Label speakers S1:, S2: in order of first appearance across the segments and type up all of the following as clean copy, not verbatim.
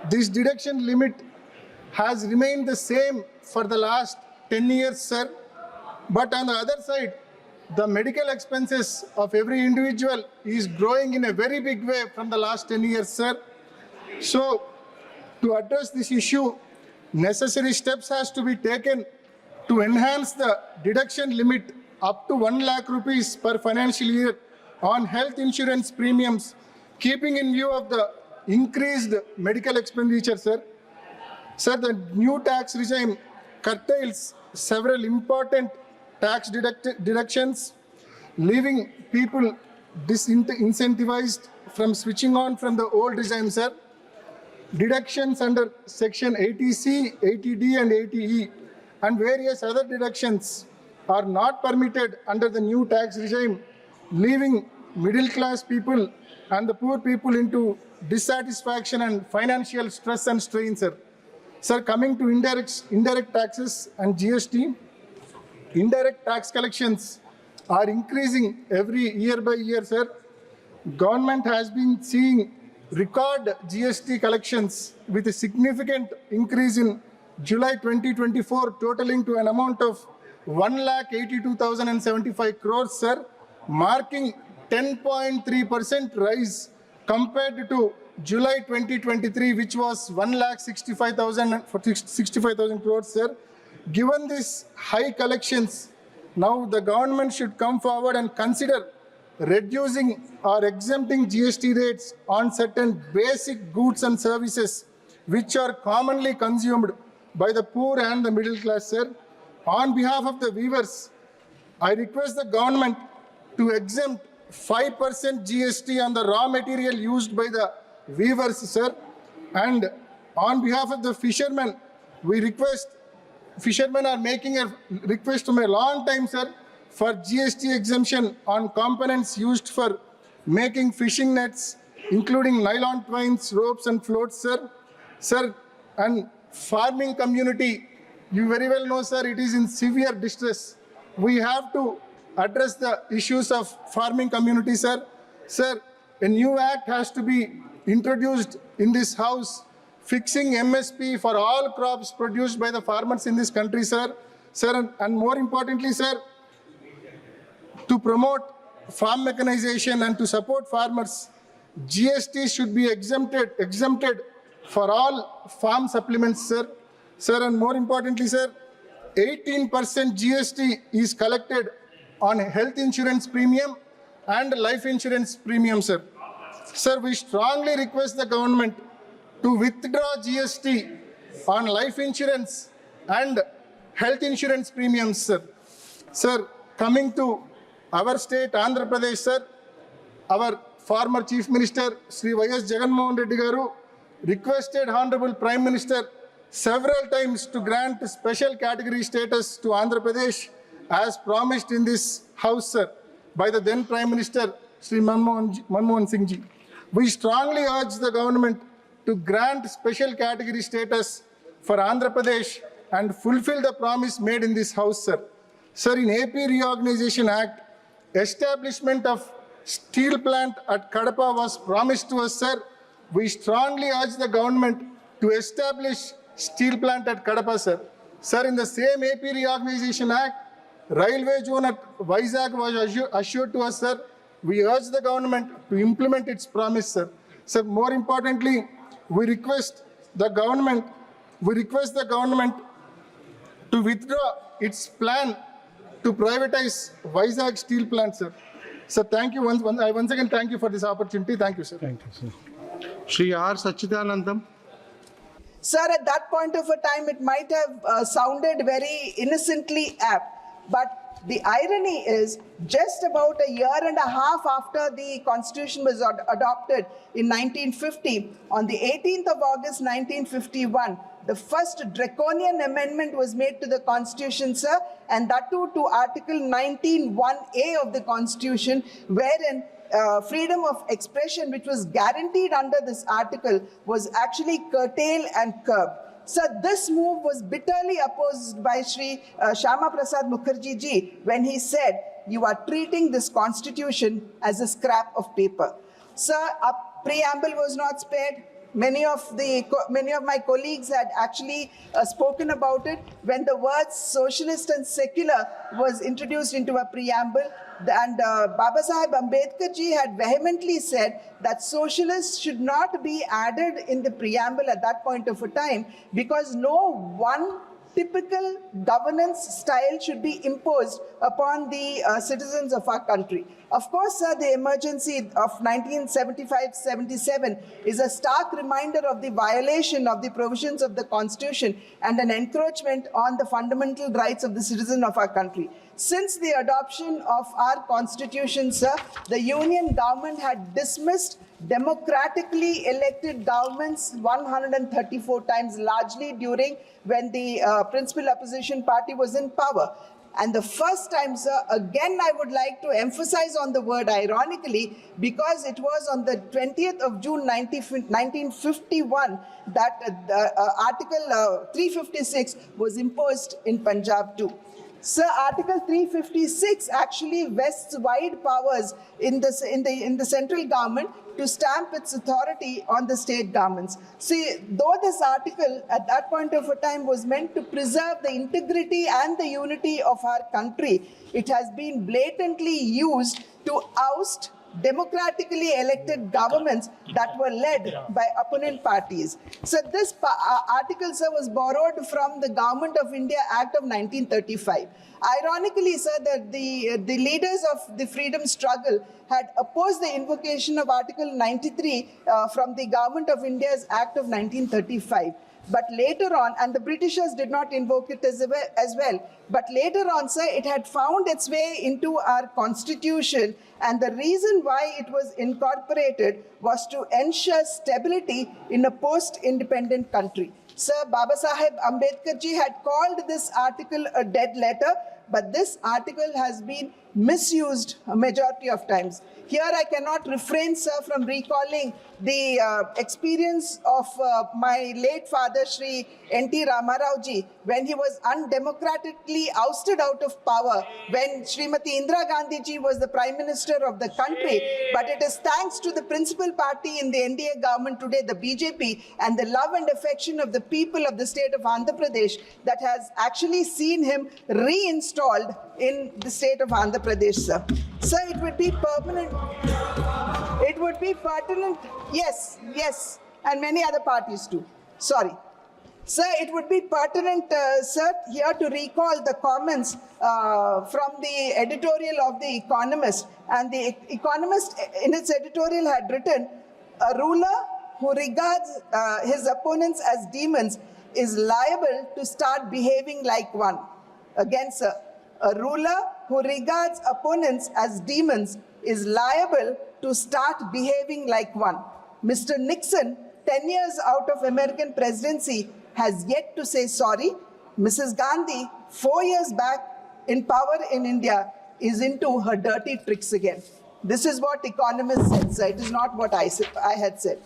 S1: This deduction limit has remained the same for the last 10 years, sir. But on the other side, the medical expenses of every individual is growing in a very big way from the last 10 years, sir. So, to address this issue, necessary steps has to be taken to enhance the deduction limit up to 1 lakh rupees per financial year on health insurance premiums, keeping in view of the increased medical expenditure, sir. Sir, the new tax regime curtails several important tax deductions, leaving people disincentivized from switching on from the old regime, sir. Deductions under Section 80C, 80D and 80E and various other deductions are not permitted under the new tax regime, leaving middle class people and the poor people into dissatisfaction and financial stress and strain, sir. Sir, coming to indirect taxes and GST, indirect tax collections are increasing every year by year, sir. Government has been seeing record GST collections with a significant increase in July 2024, totaling to an amount of 1,82,075 crores, sir, marking 10.3% rise compared to July 2023, which was 1,65,000 crores, sir. Given this high collections, now the government should come forward and consider reducing or exempting GST rates on certain basic goods and services which are commonly consumed by the poor and the middle class, sir. On behalf of the weavers, I request the government to exempt 5% GST on the raw material used by the weavers, sir. And on behalf of the fishermen, we request, fishermen are making a request from a long time, sir, for GST exemption on components used for making fishing nets, including nylon twines, ropes and floats, sir. Sir, and farming community, you very well know, sir, it is in severe distress. We have to address the issues of farming community, sir. Sir, a new act has to be introduced in this house, fixing MSP for all crops produced by the farmers in this country, sir. Sir, and more importantly, sir, to promote farm mechanization and to support farmers, GST should be exempted for all farm supplements, sir. Sir, and more importantly, sir, 18% GST is collected on health insurance premium and life insurance premium, sir. Sir, we strongly request the government to withdraw GST on life insurance and health insurance premiums, sir. Sir, coming to our state, Andhra Pradesh, sir, our former Chief Minister, Sri Y.S. Jagannath Reddy Garu, requested Honorable Prime Minister several times to grant special category status to Andhra Pradesh as promised in this house, sir, by the then Prime Minister, Sri Manmohan Singh ji. We strongly urge the government to grant special category status for Andhra Pradesh and fulfill the promise made in this house, sir. Sir, in AP Reorganization Act, establishment of steel plant at Kadapa was promised to us, sir. We strongly urge the government to establish steel plant at Kadapa, sir. Sir, in the same AP Reorganization Act, railway zone at Vizag was assured to us, sir. We urge the government to implement its promise, sir. Sir, more importantly, we request the government to withdraw its plan to privatize Vizag steel plant, sir. Sir, thank you once again. Thank you for this opportunity. Thank you, sir.
S2: Thank you, sir. Shri R. Sachidanandam.
S3: Sir, at that point of a time, it might have sounded very innocently apt, but the irony is, just about a year and a half after the Constitution was adopted in 1950, on the 18th of August 1951, the first draconian amendment was made to the Constitution, sir, and that too to Article 19(1)(a) of the Constitution, wherein freedom of expression, which was guaranteed under this article, was actually curtailed and curbed. Sir, this move was bitterly opposed by Sri Shyama Prasad Mukherjee ji when he said, "You are treating this constitution as a scrap of paper." Sir, a preamble was not spared, many of my colleagues had actually spoken about it when the words socialist and secular was introduced into a preamble. And Baba Saheb Ambedkar ji had vehemently said that socialists should not be added in the preamble at that point of a time because no one typical governance style should be imposed upon the citizens of our country. Of course, sir, the emergency of 1975-77 is a stark reminder of the violation of the provisions of the Constitution and an encroachment on the fundamental rights of the citizen of our country. Since the adoption of our Constitution, sir, the Union government had dismissed democratically elected governments 134 times, largely during when the principal opposition party was in power. And the first time, sir, again, I would like to emphasize on the word ironically, because it was on the 20th of June 1951 that Article 356 was imposed in Punjab too. Sir, Article 356 actually vests wide powers in the central government to stamp its authority on the state governments. See, though this article at that point of a time was meant to preserve the integrity and the unity of our country, it has been blatantly used to oust democratically elected governments that were led by opponent parties. So this article, sir, was borrowed from the Government of India Act of 1935. Ironically, sir, that the leaders of the freedom struggle had opposed the invocation of Article 93 from the Government of India's Act of 1935. But later on, and the Britishers did not invoke it as well, but later on, sir, it had found its way into our constitution, and the reason why it was incorporated was to ensure stability in a post-independent country. Sir, Baba Saheb Ambedkar ji had called this article a dead letter, but this article has been misused a majority of times. Here I cannot refrain, sir, from recalling the experience of my late father, Shri N.T. Ramarao ji, when he was undemocratically ousted out of power, when Srimati Indira Gandhi ji was the Prime Minister of the country. But it is thanks to the principal party in the NDA government today, the BJP, and the love and affection of the people of the state of Andhra Pradesh that has actually seen him reinstalled in the state of Andhra Pradesh, sir. Sir, it would be permanent. It would be pertinent. Yes, and many other parties too. Sorry. Sir, it would be pertinent, sir, here to recall the comments from the editorial of The Economist. And The Economist, in its editorial, had written, "A ruler who regards his opponents as demons is liable to start behaving like one." Again, sir, a ruler who regards opponents as demons is liable to start behaving like one. Mr. Nixon, 10 years out of American presidency, has yet to say sorry. Mrs. Gandhi, 4 years back in power in India, is into her dirty tricks again. This is what economists said, sir. It is not what I had said.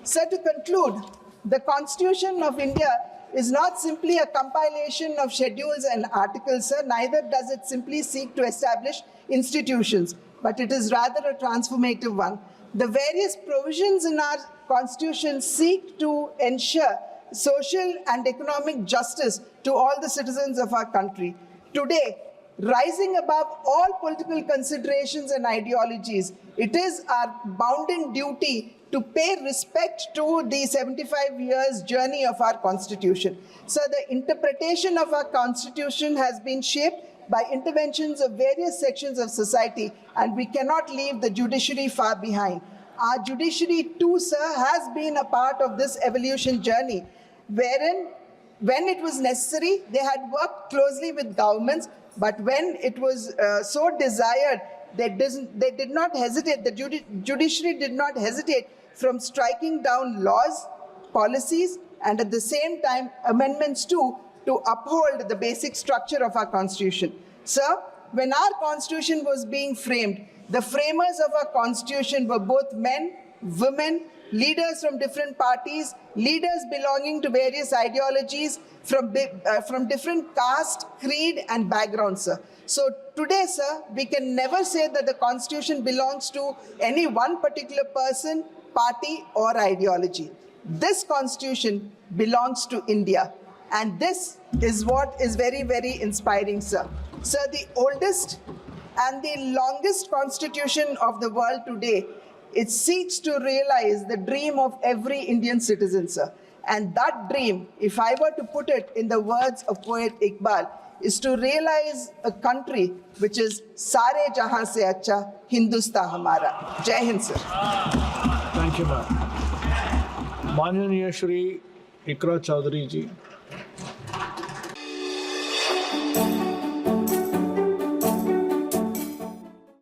S3: Sir, to conclude, the Constitution of India is not simply a compilation of schedules and articles, sir. Neither does it simply seek to establish institutions, but it is rather a transformative one. The various provisions in our Constitution seek to ensure social and economic justice to all the citizens of our country. Today, rising above all political considerations and ideologies, it is our bounden duty to pay respect to the 75 years journey of our Constitution. So the interpretation of our Constitution has been shaped by interventions of various sections of society, and we cannot leave the judiciary far behind. Our judiciary too, sir, has been a part of this evolution journey, wherein when it was necessary, they had worked closely with governments, but when it was so desired, they did not hesitate, the judiciary did not hesitate from striking down laws, policies, and at the same time, amendments too, to uphold the basic structure of our Constitution. Sir, when our Constitution was being framed, the framers of our Constitution were both men, women, leaders from different parties, leaders belonging to various ideologies, from different caste, creed, and backgrounds, sir. So today, sir, we can never say that the Constitution belongs to any one particular person, party, or ideology. this constitution belongs to India. And this is what is very, very inspiring, sir. Sir, the oldest and the longest constitution of the world today, it seeks to realize the dream of every Indian citizen, sir. And that dream, if I were to put it in the words of poet Iqbal, is to realize a country which is Sare Jahan Se Acha, Hindustan Hamara. Jai Hind, sir.
S4: Thank you ma'am. माननीय श्री इकरा चौधरी जी.